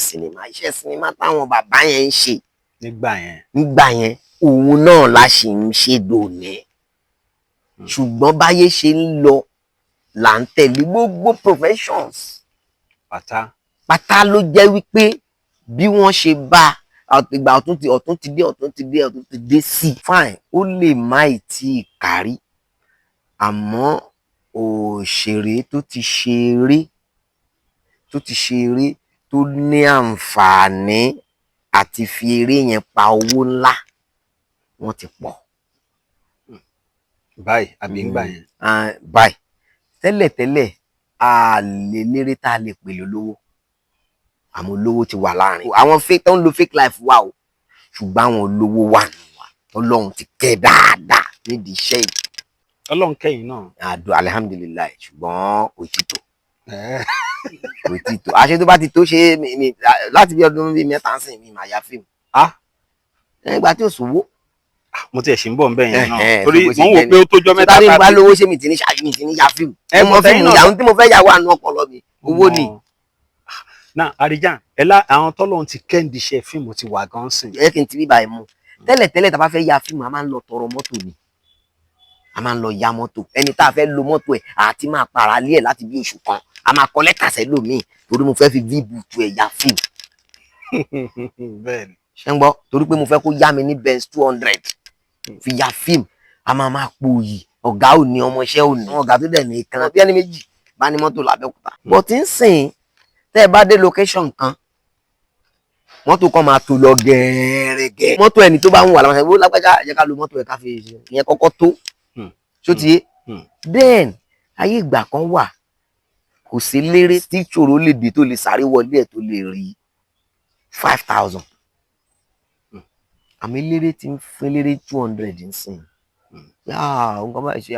sinimá táwọn bàbá yẹn ń ṣe nígbà yẹn òun náà la ṣì ń ṣe dòní ṣùgbọ́n báyé ṣe ń lọ là ń tẹ̀lé gbogbo professions pátá ló jẹ́ wípé bí wọ́n ṣe bá ìgbà ọ̀tún ti dé sí fine ó lè má ì tí ì kárí àmọ́ òṣèré tó ti ṣeré tó ní àǹfààní àti fi eré yẹn pa owó ńlá wọ́n ti pọ̀. Báyìí àbí ń gbà yẹn. Báyìí tẹ́lẹ̀tẹ́lẹ̀ a lè léré tá a lè pè lólówó àmọ́ olówó ti wà láàrin àwọn fake tó ń lo fake life wà o ṣùgbọ́n àwọn olówó wà nínú wa Ọlọ́run ti kẹ́ dáadáa nídìí iṣẹ́ yìí. Ọlọ́run kẹ́yìn náà. Alihamdulilayi ṣùgbọ́n kò tí tó kò tí tó àṣẹ tó bá ti tó ṣe láti bí ọdún bíi mẹ́ta sìn mi màá ya fíìmù. Ìgbà tí ò sówó. Mo tiẹ̀ ṣì ń bọ̀ ń bẹ̀ yẹn náà torí mo ń wò pé ó tójọ́ mẹ́ta. Tádé gba lówó ṣé mi ti ní ya fíìmù. Mo fíìmù ìyàwó tí mo fẹ́ yà wà nù ọpọlọ mi owó ni. Náà Arijan àwọn tọ́lọ́run ti kẹ́ndì iṣẹ́ fíìmù ti wà gan sìn. Ẹ kì í ti bí báyìí mú tẹ́lẹ̀tẹ́lẹ̀ tá a bá fẹ́ ya fíìmù a máa ń lọ tọrọ mọ́tò ni a máa ń lọ ya mọ́tò ẹni tá a fẹ́ lo mọ́tò ẹ̀ àti máa para lé ẹ̀ láti bí oṣù kan a máa kọ́ lẹ́tà sẹ́lòmíì torí mo fẹ́ fi bíbùtù ẹ̀ ya fíìmù. Bẹ́ẹ̀ni. Ṣé ń gbọ́ torí pé mo fẹ́ kó yá mi ní Benz 200 fi ya fíìmù a máa po yìí ọ̀gá ò ní ọmọọṣẹ́ ò ní ọ̀gá tó dẹ̀ ní kan bí ẹni méjì bá ní mọ́tò l'Abẹ́òkúta. bó ti ń sìn tẹ́ ẹ bá dé location kan mọ́tò kan máa tó lọ gẹ́rẹ́gẹ́ mọ́tò ẹni tó bá ń wà láwọn ẹ̀wọ́ lágbájá jẹ́ ká lo mọ́tò ẹ̀ ká fi ìyẹn kọ́kọ́ tó ṣó ti yé then ayé ìgbà kan wà kò sí léré tí ìṣòro lè dé tó lè sáré wọlé ẹ̀ tó lè rí 5,000 àmì léré tí ń fún léré 200 ń sìn nǹkan bá ṣe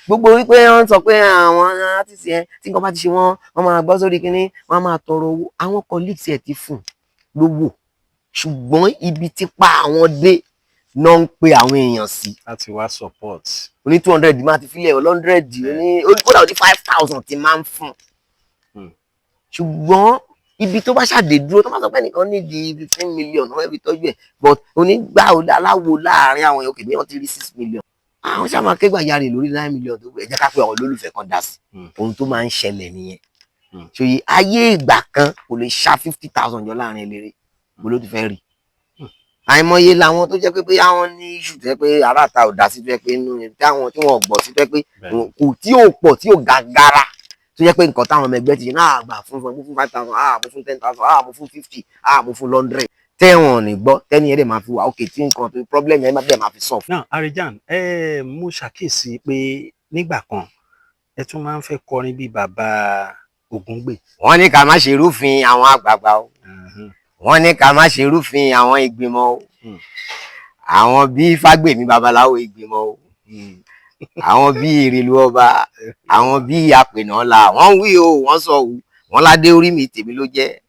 gbogbo wípé wọ́n sọ pé àwọn artist yẹn tí nǹkan bá ti ṣe wọ́n máa gbọ́ sórí kínní wọ́n máa tọrọ owó àwọn colleagues ẹ̀ ti fún lówó ṣùgbọ́n ibi tí pa àwọn dé náà ń pe àwọn èèyàn sí. láti wá support. oní 200 máa ti filẹ̀ 100 kódà ó ní 5,000 ti máa ń fún. ṣùgbọ́n ibi tó bá ṣàdé dúró tó máa sọ pé nìkan nídìí 15 million wọ́n fi tọ́jú ẹ̀ but onígbà aláwo láàrin àwọn òkè bí wọ́n ti rí 6 million. àwọn sábà máa kégbà yára lórí 9 million tó ẹ jẹ́ ká pé àwọn olólùfẹ́ kan dá sí ohun tó máa ń ṣẹlẹ̀ nìyẹn. ṣòye ayé ìgbà kan kò lè ṣá 50,000 jọ láàrin eléré bó ló ti fẹ́ rí. àìmọye làwọn tó jẹ́ pé àwọn ní iṣu tó jẹ́ pé aráàta ò dá sí tó jẹ́ pé inú táwọn tí wọ́n gbọ́ sí tó jẹ́ pé kò tí ò pọ̀ tí ò gàgàrà tó jẹ́ pé nǹkan táwọn ọmọ ẹgbẹ́ ti ṣe náà gbà fún 5,000 mo fún 10,000 mo fún 50 mo fún 100 tẹ́wọ̀n ní gbọ́ tẹ́ni ẹ̀rẹ̀ máa fi wà ókè tí nǹkan tó problem yẹn bẹ́ẹ̀ máa fi solve. náà Arijan mo ṣàkíyèsí pé nígbà kan ẹ tún máa ń fẹ́ kọrin bíi bàbá Ògúngbè. wọ́n ní ká má ṣe rúfin àwọn àgbààgbà o wọ́n ní ká má ṣe rúfin àwọn ìgbìmọ̀ o àwọn bíi Fágbèmí babaláwo ìgbìmọ̀ o àwọn bíi Èrèlú ọba àwọn bíi Apènàlà wọ́n wí o wọ́n sọ o wọ́n ládé orí mi tèmi ló jẹ́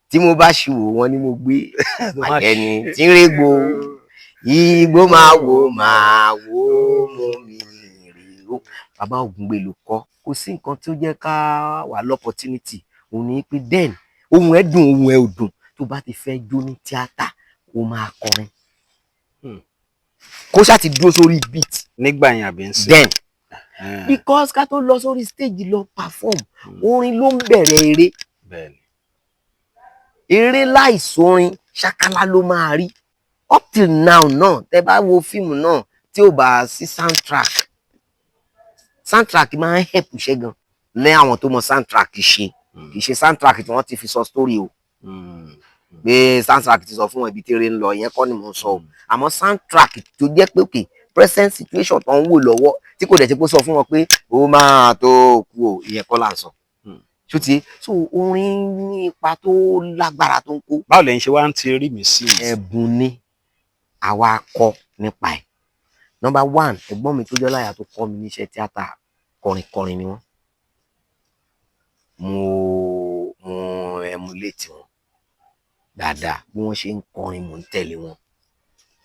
tí mo bá ṣìwò wọn ni mo gbé àjẹni tí ń régbò igbó máa wò mú mi rè o. bàbá Ògúngbè ló kọ kò sí nǹkan tó jẹ́ ká wà l'opportunity òun ni pé then ohun ẹ̀ dùn ohun ẹ̀ ò dùn tó bá ti fẹ́ jó ní tíátà ó máa kọrin kó ṣáà ti dúró sórí beat nígbà yẹn àbí ń sìn. then because ká tó lọ sórí stage lọ perform orin ló ń bẹ̀rẹ̀ eré eré láìsórin ṣákálá ló máa rí up till now náà tẹ́ bá wo fíìmù náà tí ò bá sí soundtrack máa ń help iṣẹ́ gan lẹ́yìn àwọn tó mọ soundtrack ṣe kì í ṣe soundtrack tí wọ́n ti fi sọ story o pé soundtrack ti sọ fún ibi tí eré ń lọ ìyẹn kọ́ ni mò ń sọ o àmọ́ soundtrack tó jẹ́ pé òkè present situation tó ń wò lọ́wọ́ tí kò dẹ̀ ti pé sọ fún wọn pé ó máa tó kú o ìyẹn kọ́ là ń sọ ṣùtì so orin ní ipa tó lágbára tó ń kó. báwo lẹ́yìn ṣe wá ń ti rí mi sí i. ẹ̀bùn ni àwa kọ́ nípa ẹ̀ number one ẹ̀gbọ́n mi tó jẹ́ láyà tó kọ́ mi níṣẹ́ tíátà kọrin ni wọ́n mo emulate wọn dáadáa bí wọ́n ṣe ń kọrin mò ń tẹ̀lé wọn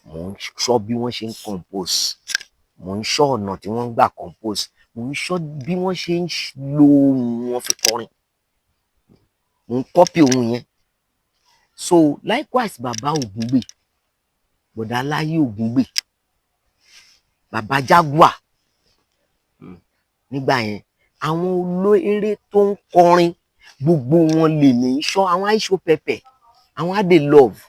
mò ń sọ bí wọ́n ṣe ń compose mò ń sọ ọ̀nà tí wọ́n ń gbà compose mò ń sọ bí wọ́n ṣe ń lo ohùn wọn fi kọrin mò ń copy ohun yẹn so likewise bàbá Ògúngbè bọ̀dá Láyé Ògúngbè bàbá Jaguar nígbà yẹn àwọn olóeré tó ń kọrin gbogbo wọn lè ní iṣọ́ àwọn aisho pẹpẹ àwọn adé love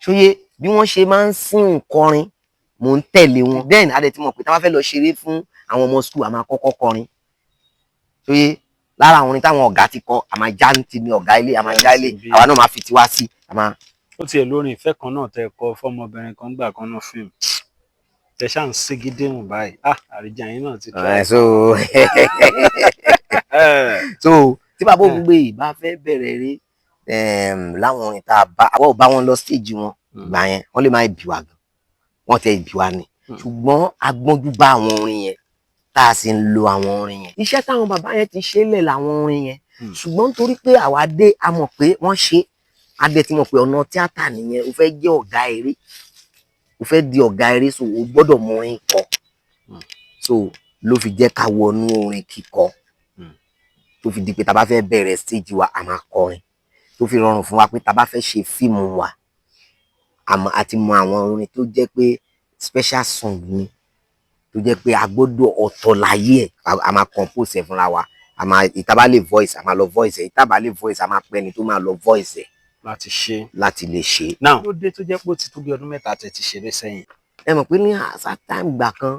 ṣóyé bí wọ́n ṣe máa ń sìn kọrin mò ń tẹ̀lé wọn then adé tí mo pè tá bá fẹ́ lọ ṣeré fún àwọn ọmọ school a máa kọ́kọ́ kọrin ṣóyé lára àwọn orin táwọn ọ̀gá ti kọ a máa já ti ní ọ̀gá ilé a máa já ilé àwa náà máa fi tiwa sí a máa. ó tiẹ̀ lórin ìfẹ́ kan náà tẹ kọ fọmọbìnrin kan gbà kan náà fíìmù tẹ ṣáà ń ségídéhùn báyìí àríjà yín náà ti tọ́ so tí bàbá òun gbé ìbá fẹ́ bẹ̀rẹ̀ rí láwọn orin tá a bá àwọn ò bá wọn lọ stage wọn ìgbà yẹn wọ́n lè máa bì wá gan wọ́n tẹ ìbì wá ni ṣùgbọ́n agbọ́njú bá àwọn orin yẹn tá a sì ń lo àwọn orin yẹn iṣẹ́ táwọn bàbá yẹn ti ṣe lẹ̀ làwọn orin yẹn ṣùgbọ́n nítorí pé àwa dé a mọ̀ pé wọ́n ṣe adé tí mọ̀ pé ọ̀nà tíátà nìyẹn o fẹ́ jẹ́ ọ̀gá eré o fẹ́ di ọ̀gá eré so o gbọ́dọ̀ mọ orin kọ so ló fi jẹ́ ká wọnú orin kíkọ tó fi di pé tá bá fẹ́ bẹ̀rẹ̀ stage wa a máa kọrin tó fi rọrùn fún wa pé tá bá fẹ́ ṣe fíìmù wa àti mọ àwọn orin tó jẹ́ pé special song ni tó jẹ́ pé a gbọ́dọ̀ ọ̀tọ̀ láyé ẹ̀ a máa compose ẹ̀ fúnra wa a máa ìtàbá lè voice a máa lọ voice ẹ̀ ìtàbá lè voice a máa pẹ́ ni tó máa lọ voice ẹ̀ láti ṣe láti lè ṣe. náà ló dé tó jẹ́ pé ó ti tó bí ọdún mẹ́ta tẹ́ ti ṣeré sẹ́yìn. ẹ mọ̀ pé ní àṣà time gbà kan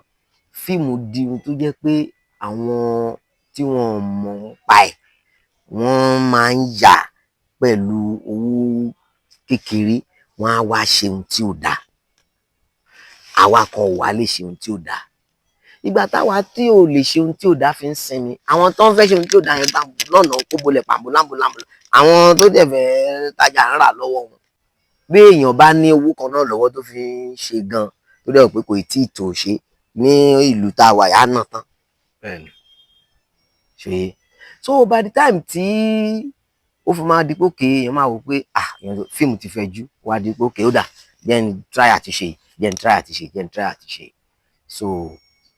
fíìmù di ohun tó jẹ́ pé àwọn tí wọ́n mọ̀ pa ẹ̀ wọ́n máa ń yà pẹ̀lú owó kékeré wọ́n á wá ṣe ohun tí ò dáa àwa kan ò wá lè ṣe ohun tí ò dáa ìgbà táwa tí ò lè ṣe ohun tí ò dáa fi ń sinmi àwọn tó ń fẹ́ ṣe ohun tí ò dáa yẹn bá lọ́nà kó bolẹ̀ pàbó lámbólámbó àwọn tó dẹ̀ fẹ́ tajà ń rà lọ́wọ́ wọn bí èèyàn bá ní owó kan náà lọ́wọ́ tó fi ń ṣe gan tó dẹ̀ pé kò tí ì tó ṣe ní ìlú tá a wà yá náà tán ṣe so by the time tí ó fi máa di pé òkè èèyàn máa wò pé fíìmù ti fẹ́ jú wá di pé òkè ó dà then try àti ṣe then try àti ṣe then try àti ṣe so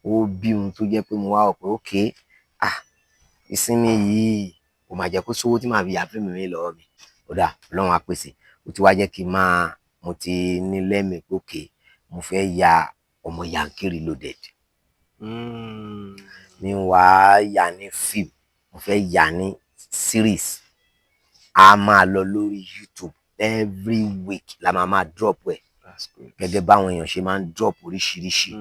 ó bí ohun tó jẹ́ pé mo wá wò pé òkè ìsinmi yìí kò máa jẹ́ kó sówó tí màá fi yà fíìmù mi lọ́wọ́ mi ó dà Ọlọ́run á pèsè ó ti wá jẹ́ kí n máa mo ti ní lẹ́mìí pé òkè mo fẹ́ ya ọmọ Yankee Reloaded ní wàá yà ní fíìmù mo fẹ́ yà ní series a máa lọ lórí YouTube every week la máa drop ẹ̀ gẹ́gẹ́ báwọn èèyàn ṣe máa ń drop oríṣiríṣi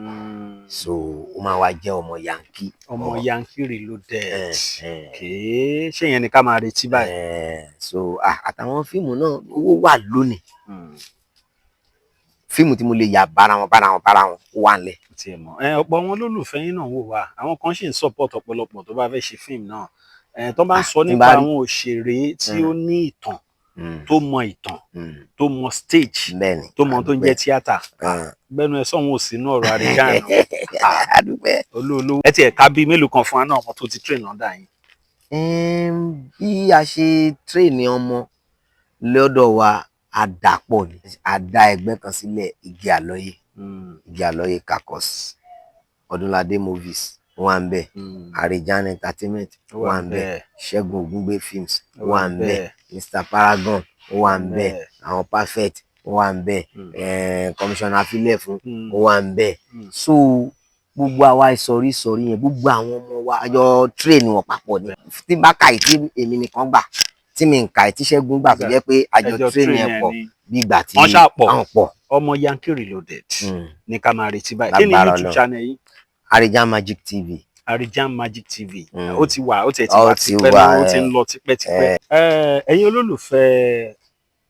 so ó máa wá jẹ́ ọmọ Yankee. ọmọ Yankee Reloaded kìí ṣé yẹn ni ká máa retí báyìí. so àtàwọn fíìmù náà owó wà lónìí fíìmù tí mo lè yà bára wọn ó wà nílẹ̀. ọ̀pọ̀ wọn lólùfẹ́ yín náà wò wá àwọn kan sì ń support ọ̀pọ̀lọpọ̀ tó bá fẹ́ ṣe fíìmù náà tó bá ń sọ nípa àwọn òṣèré tí ó ní ìtàn tó mọ ìtàn tó mọ stage tó mọ tó ń jẹ́ tíátà gbẹnu ẹ sọ̀hún ò sínú ọ̀rọ̀ àríjáàna olóòlówó ẹ tiẹ̀ ká bíi mélòó kan fún wa náà ọmọ tó ti train lọ́dà yín. bí a ṣe train ọmọ lọ́dọ̀ wa àdàpọ̀ ni àdá ẹgbẹ́ kan sílẹ̀ Igi Àlọ́yè kakos Ọdúnládé movies wà ń bẹ Àríjàn entertainment wà ń bẹ Ṣẹ́gun Ògúngbé films wà ń bẹ Mr Paragon wà ń bẹ àwọn perfect wà ń bẹ commissioner afilẹ fún wà ń bẹ so gbogbo àwa ìsọ̀rí yẹn gbogbo àwọn ọmọ wa àjọ train wọn papọ̀ ni tí bá kà tí èmi nìkan gbà tí mi ń kà tí Ṣẹ́gun gbà tó jẹ́ pé àjọ train yẹn pọ̀ bí ìgbà tí àwọn pọ̀. ọmọ Yankee Reloaded ní ká máa retí báyìí kí ni YouTube channel yìí. Àríjàn Magic TV. Àríjàn Magic TV ó ti wà ó ti wà tipẹ́ náà ó ti ń lọ tipẹ́tipẹ́. ẹ̀yin olólùfẹ́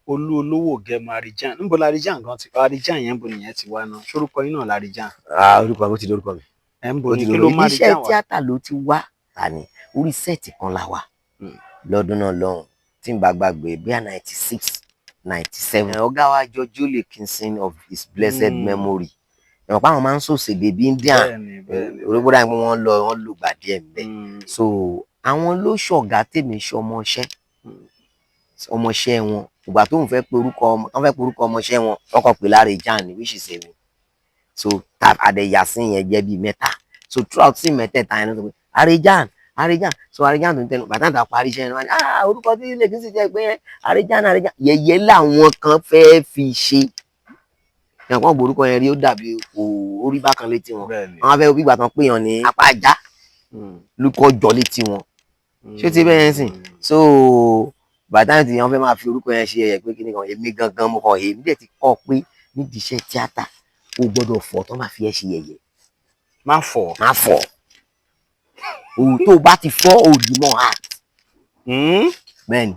Olúolówó Gẹmọ Àríjàn níbo l'Àríjàn gan ti Àríjàn yẹn bo nìyẹn ti wá náà ṣorúkọ yín náà l'Àríjàn. orúkọ mi ti dórúkọ mi. ẹ ń bo ní kí ló má Àríjàn wá. iṣẹ́ tíátà ló ti wá tani orí sẹ́ẹ̀tì kan la wà lọ́dún náà lọ́hùn tí n bá gbàgbé bíi 96 97. ọ̀gá wa George Ole Kinson of his blessed memory ẹ̀wọ̀n pa àwọn máa ń sòṣèlè bí Indian orígbódà ni wọ́n lò gbà díẹ̀ mbẹ́ so àwọn ló ṣọ̀gá tèmi ṣe ọmọọṣẹ́ wọn ìgbà tó ń fẹ́ pe orúkọ ọmọọṣẹ́ wọn ọkọ̀ pè l'Àríjàn ni which is èmi so àdẹ̀yàsí yẹn jẹ́ bíi mẹ́ta so throughout sí mẹ́tẹ̀ẹ̀ta yẹn ló sọ pé Àríjàn so Àríjàn tó ń tẹnu bàtà tó parí iṣẹ́ wọn orúkọ tí ilé kìí sì jẹ́ pé Àríjàn yẹ̀yẹ́ làwọn kan fẹ́ fi ṣe ìyàpọ̀ orúkọ yẹn rí ó orí bákan létí wọn Bẹ́ẹ̀ni. àwọn afẹ́ òbígbà tán péyàn ní apá ajá lukọ jọ létí wọn ṣé ti bẹ́ẹ̀ sìn so bàtà tí wọ́n fẹ́ máa fi orúkọ yẹn ṣe ẹ̀yẹ pé kíni kan èmi gangan mo kàn èmi dẹ̀ ti kọ́ pé nídìí iṣẹ́ tíátà o gbọ́dọ̀ fọ̀ tó máa fi ẹ́ ṣe yẹ̀yẹ́ má fọ̀. má fọ̀ tó o bá ti fọ́ òdìmọ̀ art bẹ́ẹ̀ni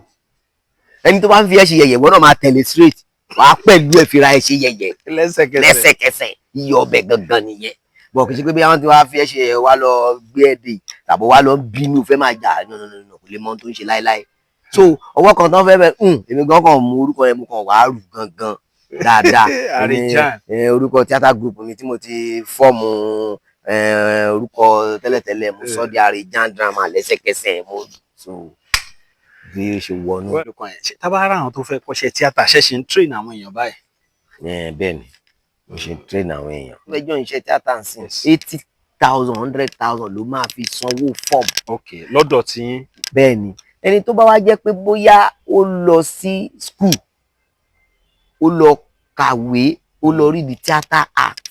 ẹni tó bá ń fi ẹ́ ṣe yẹ̀yẹ́ gbọ́dọ̀ máa tẹ̀lé straight wàá pẹ̀lú ẹ̀ fira ẹ̀ ṣe yẹ̀yẹ́ lẹ́sẹ̀kẹsẹ̀ iyọ̀ ọbẹ̀ gangan nìyẹn bọ̀ kì í ṣe pé bí àwọn tí wàá fi ẹ́ ṣe yẹ̀yẹ́ wá lọ gbé ẹ̀ dé tàbí wá lọ bínú fẹ́ máa jà no kò lè mọ ohun tó ń ṣe láéláé so ọwọ́ kan tán fẹ́ bẹ́ẹ̀ èmi gan kan mú orúkọ yẹn mo kàn wàá rù gangan dáadáa orúkọ theatre group mi tí mo ti fọ́ọ̀mù orúkọ tẹ́lẹ̀tẹ́lẹ̀ mo sọ di Arijan drama lẹ́sẹ̀kẹsẹ̀ mo so bí ó ṣe wọnú. tábàárà àwọn tó fẹ́ kọ́ṣẹ́ tíátà ṣẹ̀ṣẹ̀ ń train àwọn èèyàn báyìí. bẹ́ẹ̀ ni mo ṣe ń train àwọn èèyàn. lẹ́jọ́ iṣẹ́ tíátà ń sìn 80,000 100,000 ló máa fi sanwó fọ́ọ̀mù. ok lọ́dọ̀ tí yín. bẹ́ẹ̀ ni ẹni tó bá wá jẹ́ pé bóyá ó lọ sí school ó lọ kàwé ó lọ rí di theatre art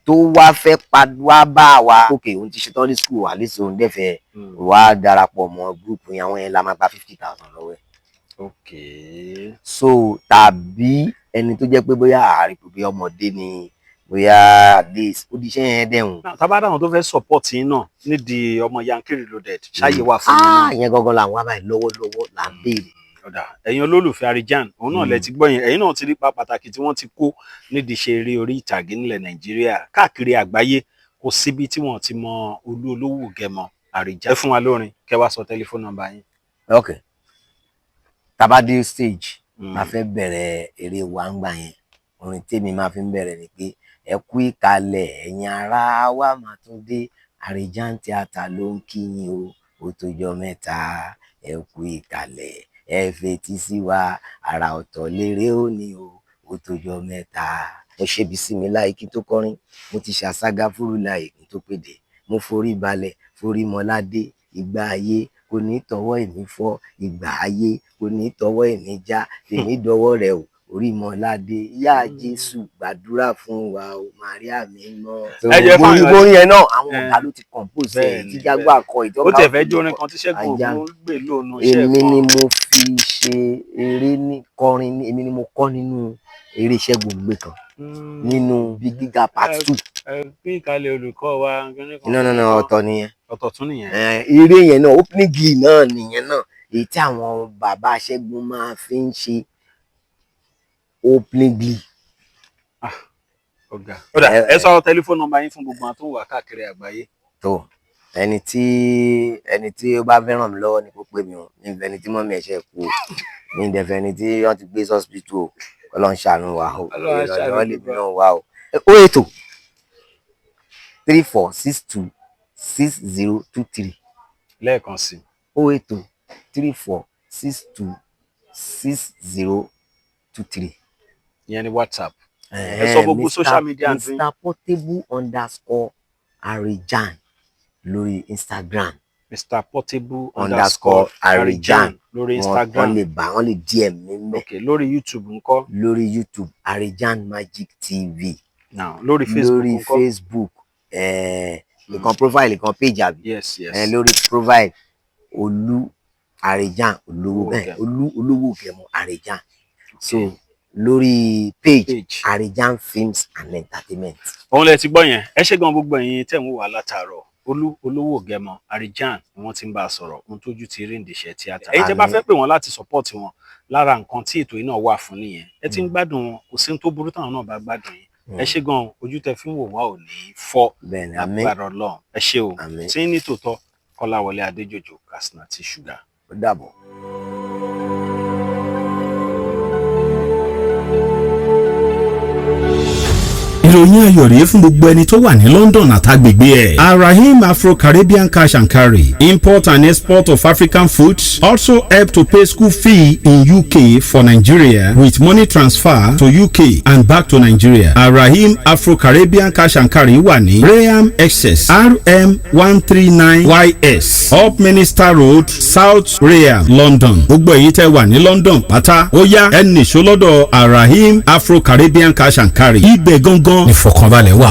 tó wá fẹ́ wá bá wa ok òun ti ṣetán ní school at least òun dẹ́fẹ̀ wá darapọ̀ mọ́ group yẹn àwọn yẹn la máa gba 50,000 lọ́wọ́ ẹ̀. ok so tàbí ẹni tó jẹ́ pé bóyá àárín pé ọmọdé ni bóyá at least ó di iṣẹ́ yẹn dẹ̀hùn. tábàárà àwọn tó fẹ́ support yín náà nídìí ọmọ Yankee Reloaded ṣáàyè wà fún yín náà. ìyẹn gangan làwọn wá báyìí lọ́wọ́lọ́wọ́ là ń béèrè. ọ̀dà ẹ̀yin olólùfẹ́ Arijan òun náà lẹ ti gbọ́ yẹn ẹ̀yin náà ti rí pa pàtàkì tí wọ́n ti kó nídìí ṣe eré orí ìtàgé nílẹ̀ Nàìjíríà káàkiri àgbáyé kò síbi tí wọ́n ti mọ Olú Olówó Gẹmọ Arijan. ẹ fún wa lórin kẹ́ wá sọ tẹlifóònù nọ́mbà yín. ok tabade stage máa fẹ́ bẹ̀rẹ̀ eré wa ń gbà yẹn orin tèmi máa fi ń bẹ̀rẹ̀ ni pé ẹ kú ìkàlẹ̀ ẹ̀yin ará wa máa tún dé Arijan Theatre ló ń kí yín o ó tójọ́ mẹ́ta ẹ kú ìkàlẹ̀ ẹ fetí sí wa àrà ọ̀tọ̀ lérè òní o ó tójọ́ mẹ́ta. mo ṣe Bisimilahi kí n tó kọrin mo ti ṣàṣàgà fúrúláì kí n tó pèdè mo forí balẹ̀ forí mọ́ládé ìgbà ayé kò ní tọwọ́ èmi fọ́ ìgbà ayé kò ní tọwọ́ èmi já èmi dọwọ́ rẹ o orí mọ́ládé ìyá Jésù gbàdúrà fún wa o Màríà mímọ́. orin yẹn náà àwọn ọ̀gá ló ti compose ẹ̀ tí Jaguar akọ ìjọba. ó tẹ̀ fẹ́ jó orin kan tí Ṣẹ́gun Ògún gbé lónú iṣẹ́ kan. èmi ni mo fi ṣe eré ní kọrin èmi ni mo kọ́ nínú eré Ṣẹ́gun Ògún kan nínú Big Giga part 2. bí ìkàlẹ̀ olùkọ́ wa. no ọ̀tọ̀ nìyẹn. ọ̀tọ̀ tún nìyẹn. eré yẹn náà opening glee náà nìyẹn náà èyí tí àwọn bàbá Ṣẹ́gun máa fi ń ṣe opening glee. ọ̀gá ẹ sọ tẹlifóònù nọ́mbà yín fún gbogbo àwọn tó ń wà káàkiri àgbáyé. tó ẹni tí ó bá fẹ́ràn mi lọ́wọ́ ni kó pè mí o ní ẹni tí mọ́mí ẹ̀ṣẹ̀ kú ní ìdẹ̀fẹ́ ẹni tí wọ́n ti gbé hospital o Ọlọ́run ṣàánú wa o Ọlọ́run lè bí náà wá o. ó ètò 3462 6023. lẹ́ẹ̀kan sí. ó ètò 3462 6023. ìyẹn ni WhatsApp. ẹ sọ gbogbo social media àti. Mr Portable _Arijan lórí Instagram. Mr Portable _Arijan lórí Instagram. wọ́n lè DM mi mẹ́. ok lórí YouTube ńkọ́. lórí YouTube Arijan Magic TV. now lórí Facebook ńkọ́. lórí Facebook nìkan profile nìkan page àbí. yes lórí profile Olú Arijan Olówó Gẹmọ Arijan. so lórí page Arijan Films and Entertainment. òun lẹ ti gbọ́ yẹn ẹ ṣé gan gbogbo ẹ̀yin tẹ́ ń wò wá látàárọ̀ Olú Olówó Gẹmọ Arijan ni wọ́n ti ń bá a sọ̀rọ̀ ohun tójú ti rí ìdíṣẹ́ tíátà. èyí tẹ́ bá fẹ́ pè wọ́n láti support wọn lára nǹkan tí ètò yìí náà wà fún nìyẹn ẹ ti ń gbádùn wọn kò sí ohun tó burú táwọn náà bá gbádùn yín. ẹ ṣé gan ojú tẹ́ fi ń wò wá ò ní fọ́ agbára Ọlọ́run ẹ ṣé o tí ní tòótọ́ Kọ́láwọlé Adéjòjò Katsina T Sugar. ó dàbọ̀. ìròyìn ayọ̀ rèé fún gbogbo ẹni tó wà ní London àtàgbègbè ẹ̀. Arahim Afro-Caribbean Cash and Carry, import and export of African foods, also help to pay school fee in UK for Nigeria with money transfer to UK and back to Nigeria. Arahim Afro-Caribbean Cash and Carry wà ní Graham Excess RM 139YS Up Minister Road, South Graham, London. gbogbo èyí tẹ́ wà ní London pátá ó yá ẹnì ṣó lọ́dọ̀ Arahim Afro-Caribbean Cash and Carry. ibẹ̀ gangan ní fọkànbalẹ̀ wà.